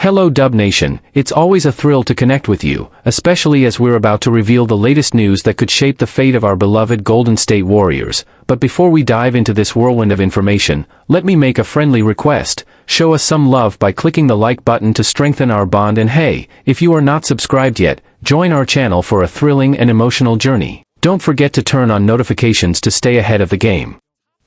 Hello Dub Nation, it's always a thrill to connect with you, especially as we're about to reveal the latest news that could shape the fate of our beloved Golden State Warriors. But before we dive into this whirlwind of information, let me make a friendly request. Show us some love by clicking the like button to strengthen our bond, and hey, if you are not subscribed yet, join our channel for a thrilling and emotional journey. Don't forget to turn on notifications to stay ahead of the game.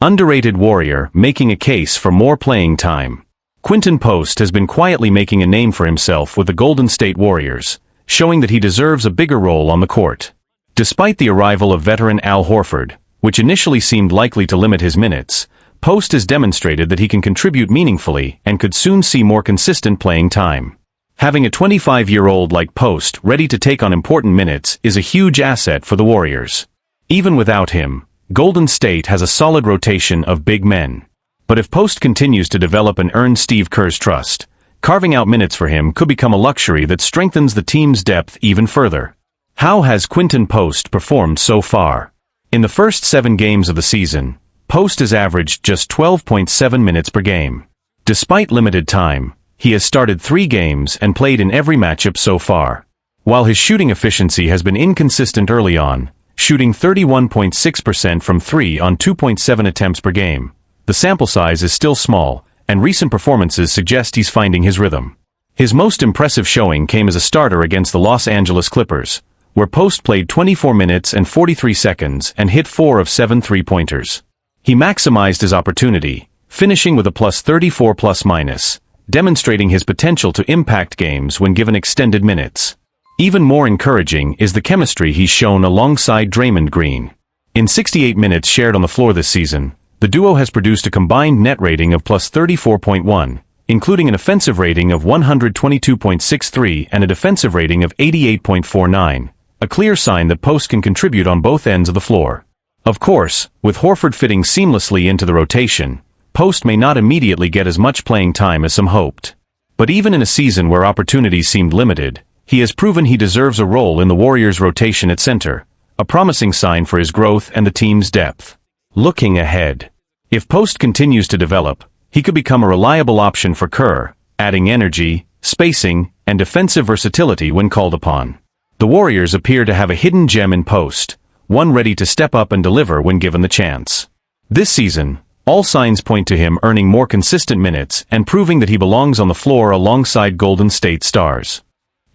Underrated Warrior making a case for more playing time. Quinton Post has been quietly making a name for himself with the Golden State Warriors, showing that he deserves a bigger role on the court. Despite the arrival of veteran Al Horford, which initially seemed likely to limit his minutes, Post has demonstrated that he can contribute meaningfully and could soon see more consistent playing time. Having a 25-year-old like Post ready to take on important minutes is a huge asset for the Warriors. Even without him, Golden State has a solid rotation of big men. But if Post continues to develop and earn Steve Kerr's trust, carving out minutes for him could become a luxury that strengthens the team's depth even further. How has Quinton Post performed so far? In the first 7 games of the season, Post has averaged just 12.7 minutes per game. Despite limited time, he has started 3 games and played in every matchup so far. While his shooting efficiency has been inconsistent early on, shooting 31.6% from 3 on 2.7 attempts per game, the sample size is still small, and recent performances suggest he's finding his rhythm. His most impressive showing came as a starter against the Los Angeles Clippers, where Post played 24 minutes and 43 seconds and hit 4 of 7 three-pointers. He maximized his opportunity, finishing with a +34+-, demonstrating his potential to impact games when given extended minutes. Even more encouraging is the chemistry he's shown alongside Draymond Green. In 68 minutes shared on the floor this season, the duo has produced a combined net rating of +34.1, including an offensive rating of 122.63 and a defensive rating of 88.49, a clear sign that Post can contribute on both ends of the floor. Of course, with Horford fitting seamlessly into the rotation, Post may not immediately get as much playing time as some hoped. But even in a season where opportunities seemed limited, he has proven he deserves a role in the Warriors' rotation at center, a promising sign for his growth and the team's depth. Looking ahead, if Post continues to develop, he could become a reliable option for Kerr, adding energy, spacing, and defensive versatility when called upon. The Warriors appear to have a hidden gem in Post, one ready to step up and deliver when given the chance. This season, all signs point to him earning more consistent minutes and proving that he belongs on the floor alongside Golden State stars.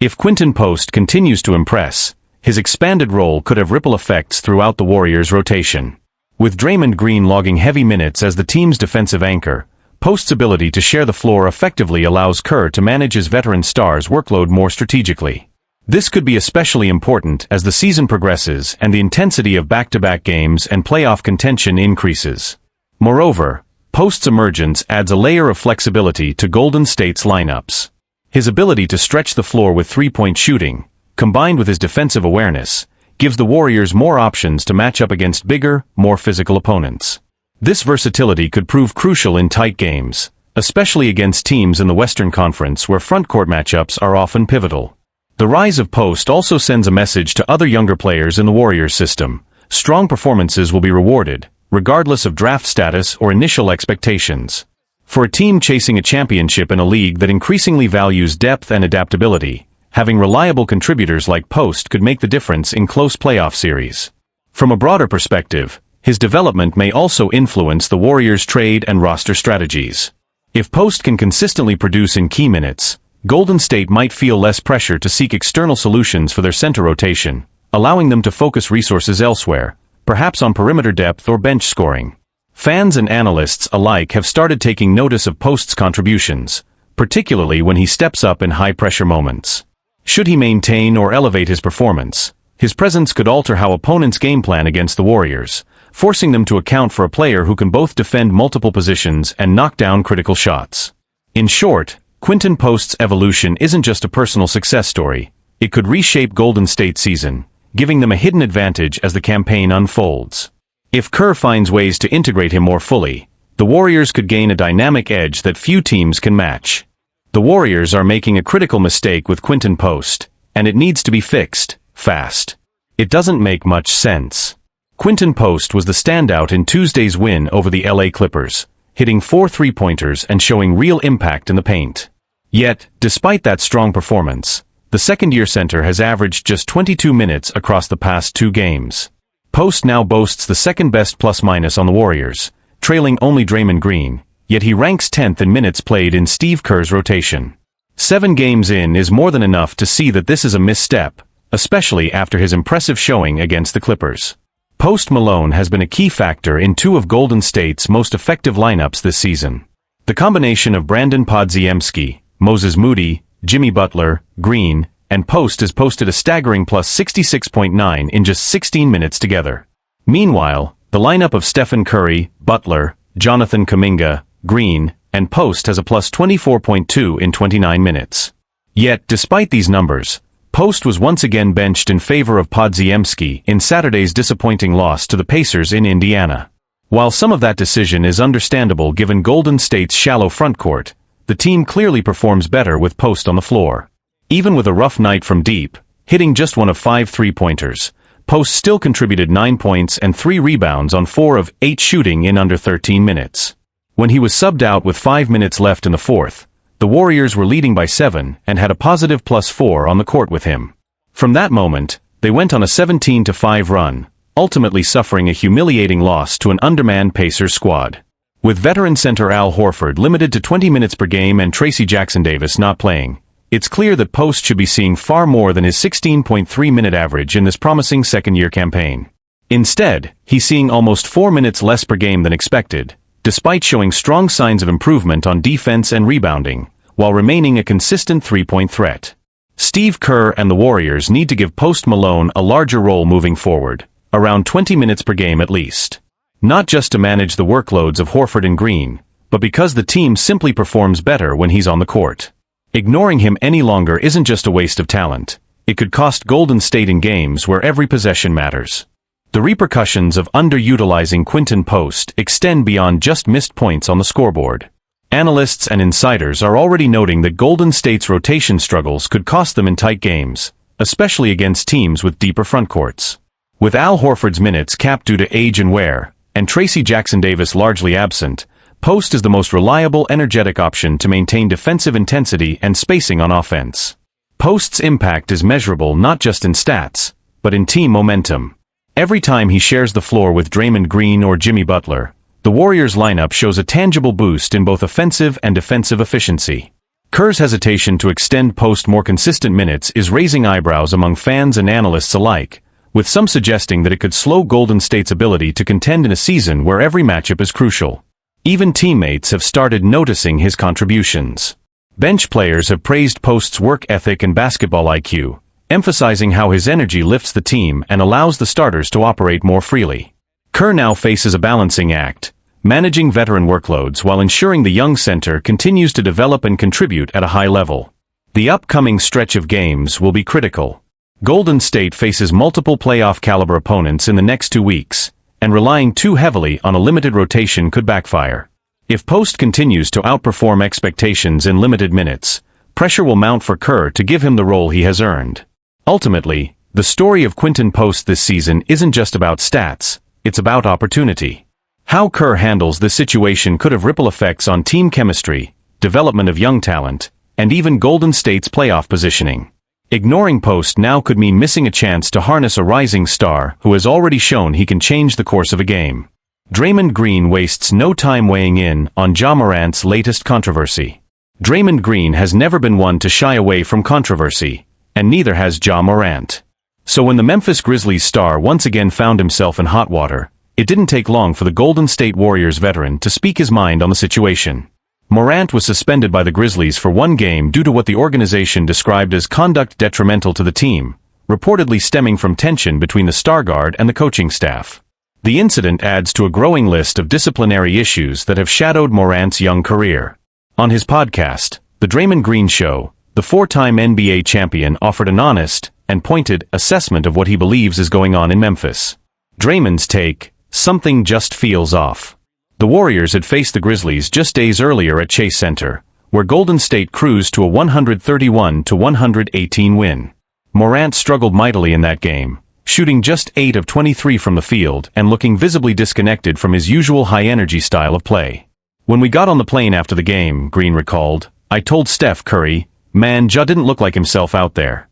If Quinton Post continues to impress, his expanded role could have ripple effects throughout the Warriors' rotation. With Draymond Green logging heavy minutes as the team's defensive anchor, Post's ability to share the floor effectively allows Kerr to manage his veteran stars' workload more strategically. This could be especially important as the season progresses and the intensity of back-to-back games and playoff contention increases. Moreover, Post's emergence adds a layer of flexibility to Golden State's lineups. His ability to stretch the floor with three-point shooting, combined with his defensive awareness, gives the Warriors more options to match up against bigger, more physical opponents. This versatility could prove crucial in tight games, especially against teams in the Western Conference where frontcourt matchups are often pivotal. The rise of Post also sends a message to other younger players in the Warriors system. Strong performances will be rewarded, regardless of draft status or initial expectations. For a team chasing a championship in a league that increasingly values depth and adaptability, having reliable contributors like Post could make the difference in close playoff series. From a broader perspective, his development may also influence the Warriors' trade and roster strategies. If Post can consistently produce in key minutes, Golden State might feel less pressure to seek external solutions for their center rotation, allowing them to focus resources elsewhere, perhaps on perimeter depth or bench scoring. Fans and analysts alike have started taking notice of Post's contributions, particularly when he steps up in high-pressure moments. Should he maintain or elevate his performance, his presence could alter how opponents game plan against the Warriors, forcing them to account for a player who can both defend multiple positions and knock down critical shots. In short, Quinton Post's evolution isn't just a personal success story, it could reshape Golden State's season, giving them a hidden advantage as the campaign unfolds. If Kerr finds ways to integrate him more fully, the Warriors could gain a dynamic edge that few teams can match. The Warriors are making a critical mistake with Quinton Post, and it needs to be fixed, fast. It doesn't make much sense. Quinton Post was the standout in Tuesday's win over the LA Clippers, hitting 4 three-pointers and showing real impact in the paint. Yet, despite that strong performance, the second-year center has averaged just 22 minutes across the past 2 games. Post now boasts the second-best plus-minus on the Warriors, trailing only Draymond Green, yet he ranks 10th in minutes played in Steve Kerr's rotation. 7 games in is more than enough to see that this is a misstep, especially after his impressive showing against the Clippers. Post Malone has been a key factor in 2 of Golden State's most effective lineups this season. The combination of Brandon Podziemski, Moses Moody, Jimmy Butler, Green, and Post has posted a staggering plus 66.9 in just 16 minutes together. Meanwhile, the lineup of Stephen Curry, Butler, Jonathan Kuminga, Green, and Post has a plus 24.2 in 29 minutes. Yet, despite these numbers, Post was once again benched in favor of Podziemski in Saturday's disappointing loss to the Pacers in Indiana. While some of that decision is understandable given Golden State's shallow frontcourt, the team clearly performs better with Post on the floor. Even with a rough night from deep, hitting just 1 of 5 3-pointers, Post still contributed 9 points and 3 rebounds on 4 of 8 shooting in under 13 minutes. When he was subbed out with 5 minutes left in the fourth, the Warriors were leading by 7 and had a positive +4 on the court with him. From that moment, they went on a 17-5 run, ultimately suffering a humiliating loss to an undermanned Pacers squad. With veteran center Al Horford limited to 20 minutes per game and Tracy Jackson-Davis not playing, it's clear that Post should be seeing far more than his 16.3-minute average in this promising second-year campaign. Instead, he's seeing almost 4 minutes less per game than expected, despite showing strong signs of improvement on defense and rebounding, while remaining a consistent three-point threat. Steve Kerr and the Warriors need to give Post Malone a larger role moving forward, around 20 minutes per game at least. Not just to manage the workloads of Horford and Green, but because the team simply performs better when he's on the court. Ignoring him any longer isn't just a waste of talent, it could cost Golden State in games where every possession matters. The repercussions of underutilizing Quinton Post extend beyond just missed points on the scoreboard. Analysts and insiders are already noting that Golden State's rotation struggles could cost them in tight games, especially against teams with deeper frontcourts. With Al Horford's minutes capped due to age and wear, and Tracy Jackson-Davis largely absent, Post is the most reliable, energetic option to maintain defensive intensity and spacing on offense. Post's impact is measurable not just in stats, but in team momentum. Every time he shares the floor with Draymond Green or Jimmy Butler, the Warriors lineup shows a tangible boost in both offensive and defensive efficiency. Kerr's hesitation to extend Post more consistent minutes is raising eyebrows among fans and analysts alike, with some suggesting that it could slow Golden State's ability to contend in a season where every matchup is crucial. Even teammates have started noticing his contributions. Bench players have praised Post's work ethic and basketball IQ, emphasizing how his energy lifts the team and allows the starters to operate more freely. Kerr now faces a balancing act, managing veteran workloads while ensuring the young center continues to develop and contribute at a high level. The upcoming stretch of games will be critical. Golden State faces multiple playoff-caliber opponents in the next 2 weeks, and relying too heavily on a limited rotation could backfire. If Post continues to outperform expectations in limited minutes, pressure will mount for Kerr to give him the role he has earned. Ultimately, the story of Quinton Post this season isn't just about stats, it's about opportunity. How Kerr handles this situation could have ripple effects on team chemistry, development of young talent, and even Golden State's playoff positioning. Ignoring Post now could mean missing a chance to harness a rising star who has already shown he can change the course of a game. Draymond Green wastes no time weighing in on Ja Morant's latest controversy. Draymond Green has never been one to shy away from controversy, and neither has Ja Morant. So when the Memphis Grizzlies star once again found himself in hot water, it didn't take long for the Golden State Warriors veteran to speak his mind on the situation. Morant was suspended by the Grizzlies for 1 game due to what the organization described as conduct detrimental to the team, reportedly stemming from tension between the star guard and the coaching staff. The incident adds to a growing list of disciplinary issues that have shadowed Morant's young career. On his podcast, The Draymond Green Show, the 4-time NBA champion offered an honest and pointed assessment of what he believes is going on in Memphis. Draymond's take: something just feels off. The Warriors had faced the Grizzlies just days earlier at Chase Center, where Golden State cruised to a 131-118 win. Morant struggled mightily in that game, shooting just 8 of 23 from the field and looking visibly disconnected from his usual high-energy style of play. When we got on the plane after the game, Green recalled, I told Steph Curry, man, Ja didn't look like himself out there.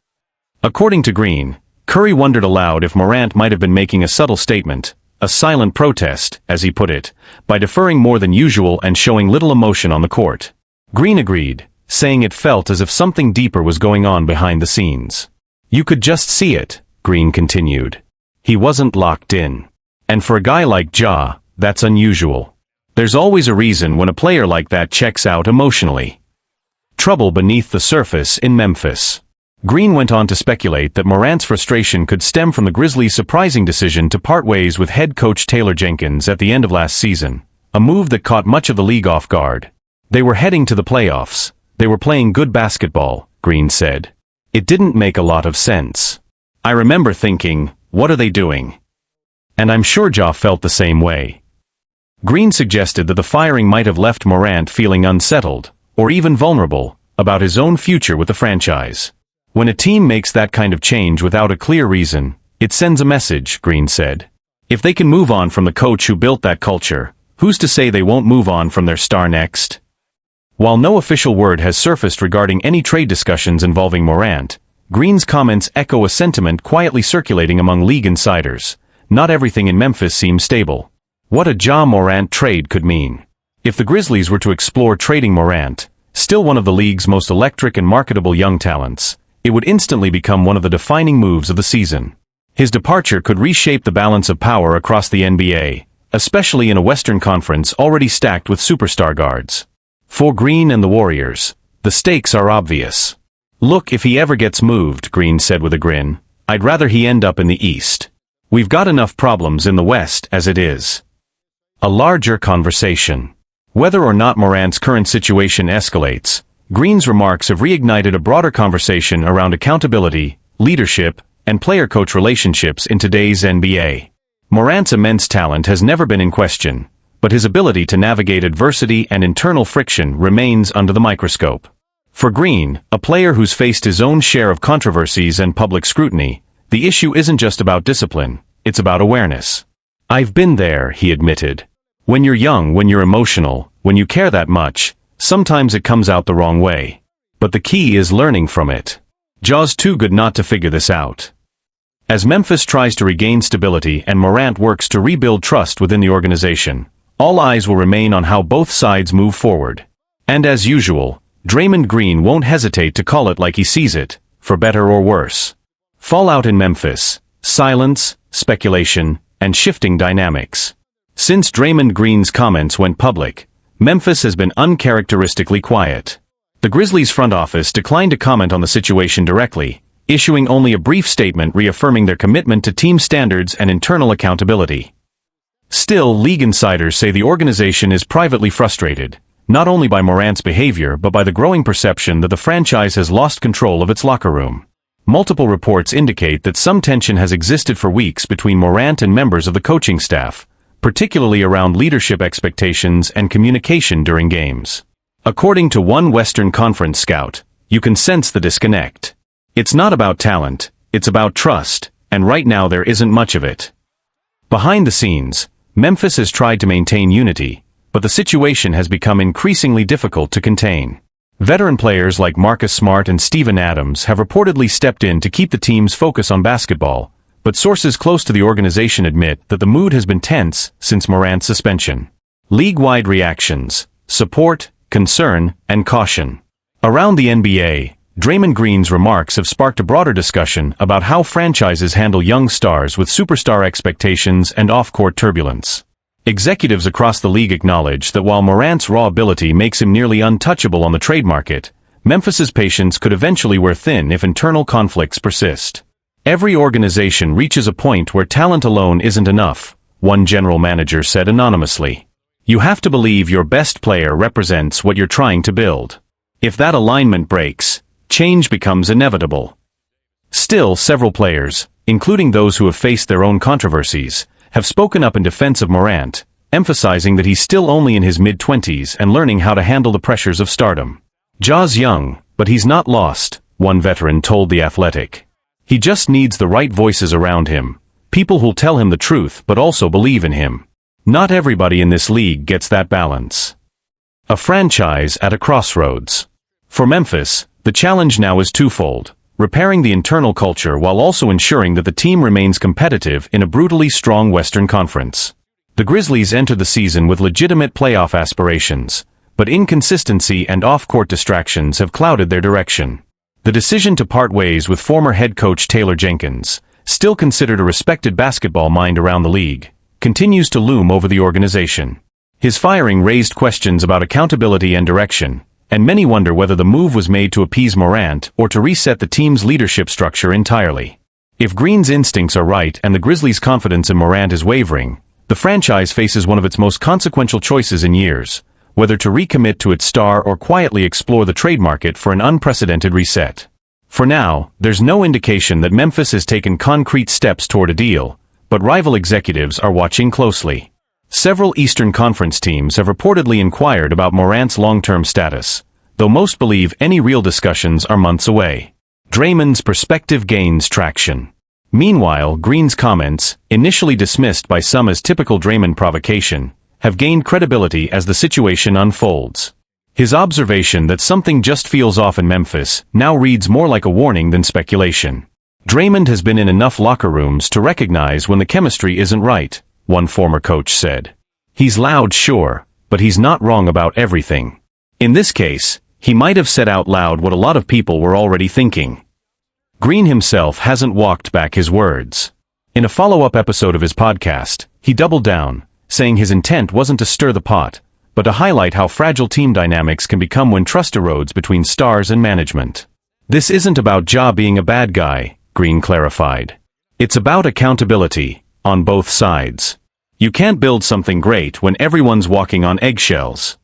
According to Green, Curry wondered aloud if Morant might have been making a subtle statement, a silent protest, as he put it, by deferring more than usual and showing little emotion on the court. Green agreed, saying it felt as if something deeper was going on behind the scenes. You could just see it, Green continued. He wasn't locked in. And for a guy like Ja, that's unusual. There's always a reason when a player like that checks out emotionally. Trouble beneath the surface in Memphis. Green went on to speculate that Morant's frustration could stem from the Grizzlies' surprising decision to part ways with head coach Taylor Jenkins at the end of last season, a move that caught much of the league off guard. They were heading to the playoffs. They were playing good basketball, Green said. It didn't make a lot of sense. I remember thinking, what are they doing? And I'm sure Ja felt the same way. Green suggested that the firing might have left Morant feeling unsettled, or even vulnerable, about his own future with the franchise. When a team makes that kind of change without a clear reason, it sends a message, Green said. If they can move on from the coach who built that culture, who's to say they won't move on from their star next? While no official word has surfaced regarding any trade discussions involving Morant, Green's comments echo a sentiment quietly circulating among league insiders. Not everything in Memphis seems stable. What a Ja Morant trade could mean. If the Grizzlies were to explore trading Morant, still one of the league's most electric and marketable young talents, it would instantly become one of the defining moves of the season. His departure could reshape the balance of power across the NBA, especially in a Western Conference already stacked with superstar guards. For Green and the Warriors, the stakes are obvious. Look, if he ever gets moved, Green said with a grin, I'd rather he end up in the East. We've got enough problems in the West as it is. A larger conversation. Whether or not Morant's current situation escalates, Green's remarks have reignited a broader conversation around accountability, leadership, and player-coach relationships in today's NBA. Morant's immense talent has never been in question, but his ability to navigate adversity and internal friction remains under the microscope. For Green, a player who's faced his own share of controversies and public scrutiny, the issue isn't just about discipline, it's about awareness. I've been there, he admitted. When you're young, when you're emotional, when you care that much, sometimes it comes out the wrong way. But the key is learning from it. Ja's too good not to figure this out. As Memphis tries to regain stability and Morant works to rebuild trust within the organization, all eyes will remain on how both sides move forward. And as usual, Draymond Green won't hesitate to call it like he sees it, for better or worse. Fallout in Memphis, silence, speculation, and shifting dynamics. Since Draymond Green's comments went public, Memphis has been uncharacteristically quiet. The Grizzlies front office declined to comment on the situation directly, issuing only a brief statement reaffirming their commitment to team standards and internal accountability. Still, league insiders say the organization is privately frustrated, not only by Morant's behavior but by the growing perception that the franchise has lost control of its locker room. Multiple reports indicate that some tension has existed for weeks between Morant and members of the coaching staff, particularly around leadership expectations and communication during games. According to one Western Conference scout, you can sense the disconnect. It's not about talent, it's about trust, and right now there isn't much of it. Behind the scenes, Memphis has tried to maintain unity, but the situation has become increasingly difficult to contain. Veteran players like Marcus Smart and Steven Adams have reportedly stepped in to keep the team's focus on basketball, but sources close to the organization admit that the mood has been tense since Morant's suspension. League-wide reactions, support, concern, and caution. Around the NBA, Draymond Green's remarks have sparked a broader discussion about how franchises handle young stars with superstar expectations and off-court turbulence. Executives across the league acknowledge that while Morant's raw ability makes him nearly untouchable on the trade market, Memphis's patience could eventually wear thin if internal conflicts persist. Every organization reaches a point where talent alone isn't enough, one general manager said anonymously. You have to believe your best player represents what you're trying to build. If that alignment breaks, change becomes inevitable. Still, several players, including those who have faced their own controversies, have spoken up in defense of Morant, emphasizing that he's still only in his mid-20s and learning how to handle the pressures of stardom. Ja's young, but he's not lost, one veteran told The Athletic. He just needs the right voices around him, people who'll tell him the truth but also believe in him. Not everybody in this league gets that balance. A franchise at a crossroads. For Memphis, the challenge now is twofold: repairing the internal culture while also ensuring that the team remains competitive in a brutally strong Western Conference. The Grizzlies entered the season with legitimate playoff aspirations, but inconsistency and off-court distractions have clouded their direction. The decision to part ways with former head coach Taylor Jenkins, still considered a respected basketball mind around the league, continues to loom over the organization. His firing raised questions about accountability and direction, and many wonder whether the move was made to appease Morant or to reset the team's leadership structure entirely. If Green's instincts are right and the Grizzlies' confidence in Morant is wavering, the franchise faces one of its most consequential choices in years: whether to recommit to its star or quietly explore the trade market for an unprecedented reset. For now, there's no indication that Memphis has taken concrete steps toward a deal, but rival executives are watching closely. Several Eastern Conference teams have reportedly inquired about Morant's long-term status, though most believe any real discussions are months away. Draymond's perspective gains traction. Meanwhile, Green's comments, initially dismissed by some as typical Draymond provocation, have gained credibility as the situation unfolds. His observation that something just feels off in Memphis now reads more like a warning than speculation. Draymond has been in enough locker rooms to recognize when the chemistry isn't right, one former coach said. He's loud, sure, but he's not wrong about everything. In this case, he might have said out loud what a lot of people were already thinking. Green himself hasn't walked back his words. In a follow-up episode of his podcast, he doubled down, saying his intent wasn't to stir the pot, but to highlight how fragile team dynamics can become when trust erodes between stars and management. This isn't about Ja being a bad guy, Green clarified. It's about accountability, on both sides. You can't build something great when everyone's walking on eggshells.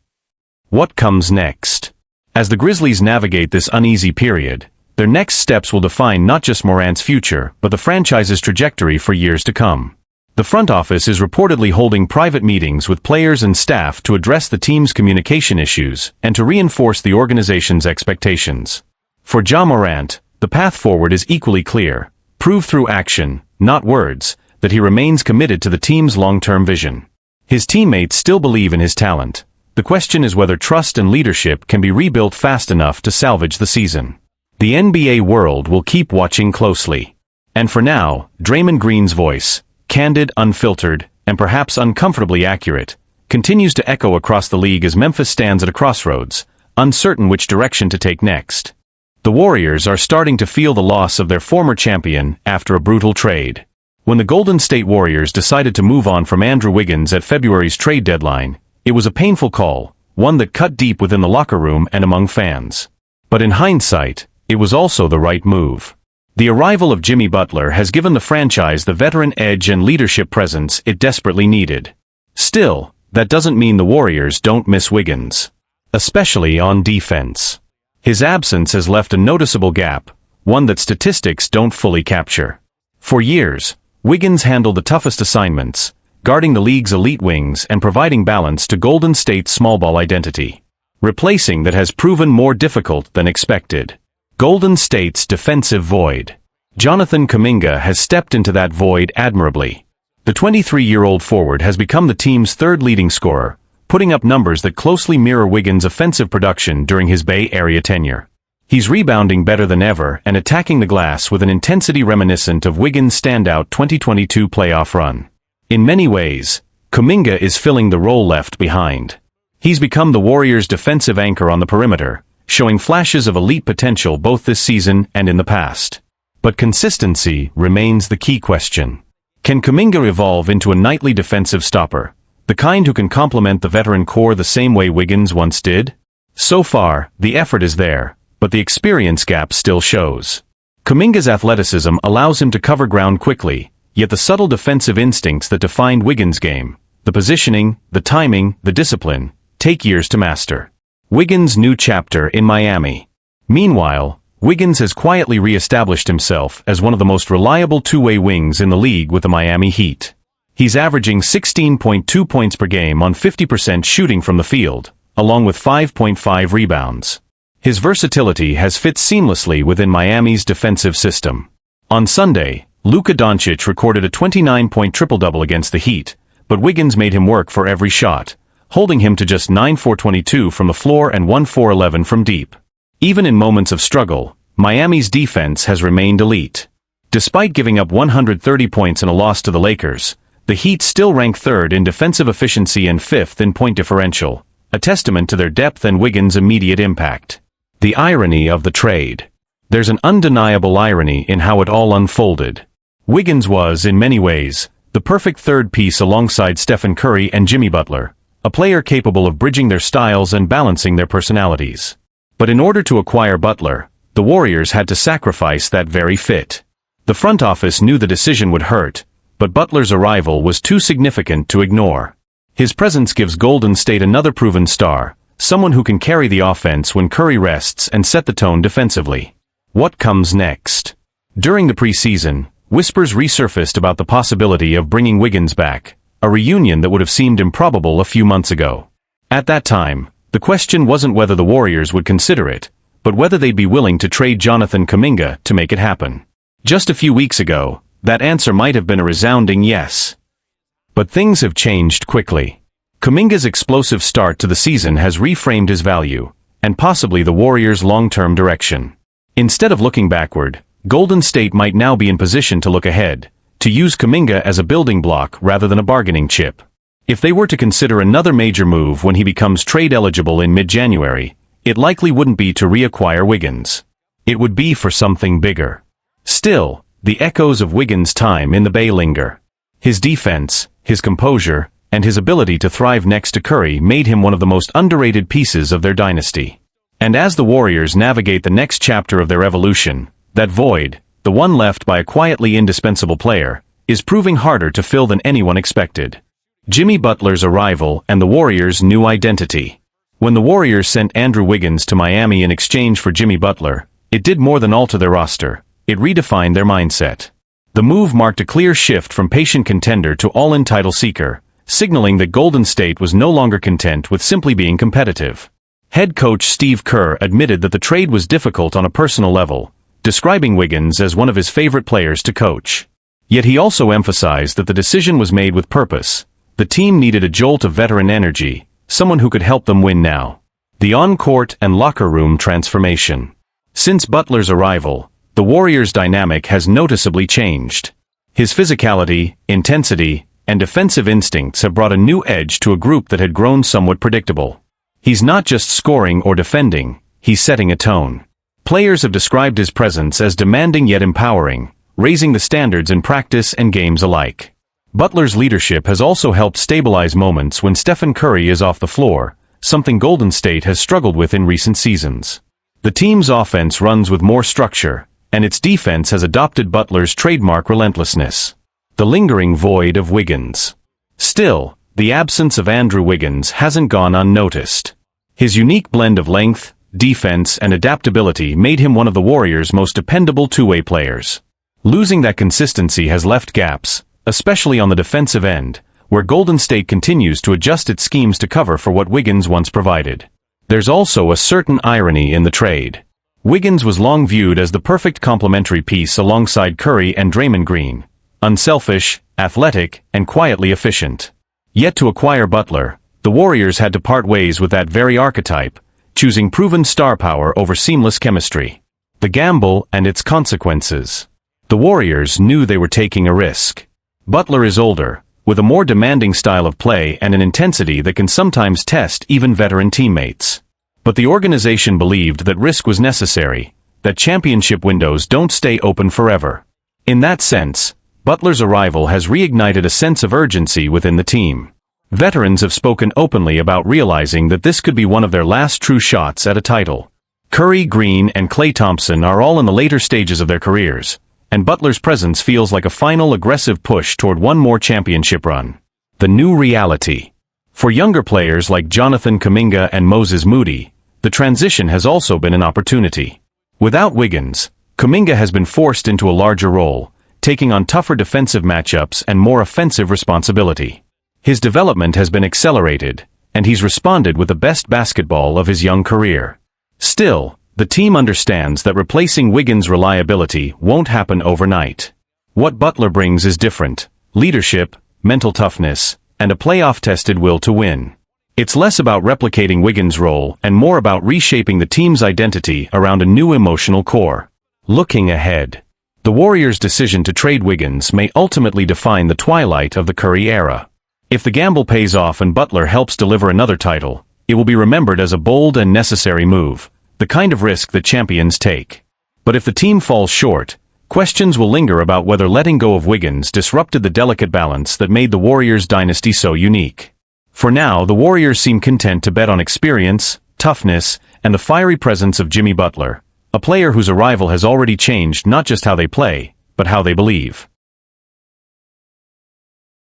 What comes next? As the Grizzlies navigate this uneasy period, their next steps will define not just Morant's future, but the franchise's trajectory for years to come. The front office is reportedly holding private meetings with players and staff to address the team's communication issues and to reinforce the organization's expectations. For Ja Morant, the path forward is equally clear: prove through action, not words, that he remains committed to the team's long-term vision. His teammates still believe in his talent. The question is whether trust and leadership can be rebuilt fast enough to salvage the season. The NBA world will keep watching closely. And for now, Draymond Green's voice, candid, unfiltered, and perhaps uncomfortably accurate, continues to echo across the league as Memphis stands at a crossroads, uncertain which direction to take next. The Warriors are starting to feel the loss of their former champion after a brutal trade. When the Golden State Warriors decided to move on from Andrew Wiggins at February's trade deadline, it was a painful call, one that cut deep within the locker room and among fans. But in hindsight, it was also the right move. The arrival of Jimmy Butler has given the franchise the veteran edge and leadership presence it desperately needed. Still, that doesn't mean the Warriors don't miss Wiggins. Especially on defense. His absence has left a noticeable gap, one that statistics don't fully capture. For years, Wiggins handled the toughest assignments, guarding the league's elite wings and providing balance to Golden State's small ball identity. Replacing that has proven more difficult than expected. Golden State's defensive void. Jonathan Kuminga has stepped into that void admirably. The 23-year-old forward has become the team's third leading scorer, putting up numbers that closely mirror Wiggins' offensive production during his Bay Area tenure. He's rebounding better than ever and attacking the glass with an intensity reminiscent of Wiggins' standout 2022 playoff run. In many ways, Kuminga is filling the role left behind. He's become the Warriors' defensive anchor on the perimeter, showing flashes of elite potential both this season and in the past. But consistency remains the key question. Can Kuminga evolve into a nightly defensive stopper, the kind who can complement the veteran core the same way Wiggins once did? So far, the effort is there, but the experience gap still shows. Kuminga's athleticism allows him to cover ground quickly, yet the subtle defensive instincts that defined Wiggins' game, the positioning, the timing, the discipline, take years to master. Wiggins' new chapter in Miami. Meanwhile, Wiggins has quietly re-established himself as one of the most reliable two-way wings in the league with the Miami Heat. He's averaging 16.2 points per game on 50% shooting from the field, along with 5.5 rebounds. His versatility has fit seamlessly within Miami's defensive system. On Sunday, Luka Doncic recorded a 29-point triple-double against the Heat, but Wiggins made him work for every shot, holding him to just 9 for 22 from the floor and 1 for 11 from deep. Even in moments of struggle, Miami's defense has remained elite. Despite giving up 130 points in a loss to the Lakers, the Heat still rank third in defensive efficiency and fifth in point differential, a testament to their depth and Wiggins' immediate impact. The irony of the trade. There's an undeniable irony in how it all unfolded. Wiggins was, in many ways, the perfect third piece alongside Stephen Curry and Jimmy Butler, a player capable of bridging their styles and balancing their personalities. But in order to acquire Butler, the Warriors had to sacrifice that very fit. The front office knew the decision would hurt, but Butler's arrival was too significant to ignore. His presence gives Golden State another proven star, someone who can carry the offense when Curry rests and set the tone defensively. What comes next? During the preseason, whispers resurfaced about the possibility of bringing Wiggins back, a reunion that would have seemed improbable a few months ago. At that time, the question wasn't whether the Warriors would consider it, but whether they'd be willing to trade Jonathan Kuminga to make it happen. Just a few weeks ago, that answer might have been a resounding yes. But things have changed quickly. Kuminga's explosive start to the season has reframed his value, and possibly the Warriors' long-term direction. Instead of looking backward, Golden State might now be in position to look ahead, to use Kuminga as a building block rather than a bargaining chip. If they were to consider another major move when he becomes trade eligible in mid-January, it likely wouldn't be to reacquire Wiggins. It would be for something bigger. Still, the echoes of Wiggins' time in the Bay linger. His defense, his composure, and his ability to thrive next to Curry made him one of the most underrated pieces of their dynasty. And as the Warriors navigate the next chapter of their evolution, that void, the one left by a quietly indispensable player, is proving harder to fill than anyone expected. Jimmy Butler's arrival and the Warriors' new identity. When the Warriors sent Andrew Wiggins to Miami in exchange for Jimmy Butler, it did more than alter their roster. It redefined their mindset. The move marked a clear shift from patient contender to all-in title seeker, signaling that Golden State was no longer content with simply being competitive. Head coach Steve Kerr admitted that the trade was difficult on a personal level, describing Wiggins as one of his favorite players to coach. Yet he also emphasized that the decision was made with purpose. The team needed a jolt of veteran energy, someone who could help them win now. The on-court and locker room transformation. Since Butler's arrival, the Warriors' dynamic has noticeably changed. His physicality, intensity, and defensive instincts have brought a new edge to a group that had grown somewhat predictable. He's not just scoring or defending, he's setting a tone. Players have described his presence as demanding yet empowering, raising the standards in practice and games alike. Butler's leadership has also helped stabilize moments when Stephen Curry is off the floor, something Golden State has struggled with in recent seasons. The team's offense runs with more structure, and its defense has adopted Butler's trademark relentlessness. The lingering void of Wiggins. Still, the absence of Andrew Wiggins hasn't gone unnoticed. His unique blend of length, defense, and adaptability made him one of the Warriors' most dependable two-way players. Losing that consistency has left gaps, especially on the defensive end, where Golden State continues to adjust its schemes to cover for what Wiggins once provided. There's also a certain irony in the trade. Wiggins was long viewed as the perfect complementary piece alongside Curry and Draymond Green. Unselfish, athletic, and quietly efficient. Yet to acquire Butler, the Warriors had to part ways with that very archetype, choosing proven star power over seamless chemistry. The gamble and its consequences. The Warriors knew they were taking a risk. Butler is older, with a more demanding style of play and an intensity that can sometimes test even veteran teammates. But the organization believed that risk was necessary, that championship windows don't stay open forever. In that sense, Butler's arrival has reignited a sense of urgency within the team. Veterans have spoken openly about realizing that this could be one of their last true shots at a title. Curry, Green, and Klay Thompson are all in the later stages of their careers, and Butler's presence feels like a final aggressive push toward one more championship run. The new reality. For younger players like Jonathan Kuminga and Moses Moody, the transition has also been an opportunity. Without Wiggins, Kuminga has been forced into a larger role, taking on tougher defensive matchups and more offensive responsibility. His development has been accelerated, and he's responded with the best basketball of his young career. Still, the team understands that replacing Wiggins' reliability won't happen overnight. What Butler brings is different: leadership, mental toughness, and a playoff-tested will to win. It's less about replicating Wiggins' role and more about reshaping the team's identity around a new emotional core. Looking ahead, the Warriors' decision to trade Wiggins may ultimately define the twilight of the Curry era. If the gamble pays off and Butler helps deliver another title, it will be remembered as a bold and necessary move, the kind of risk that champions take. But if the team falls short, questions will linger about whether letting go of Wiggins disrupted the delicate balance that made the Warriors' dynasty so unique. For now, the Warriors seem content to bet on experience, toughness, and the fiery presence of Jimmy Butler, a player whose arrival has already changed not just how they play, but how they believe.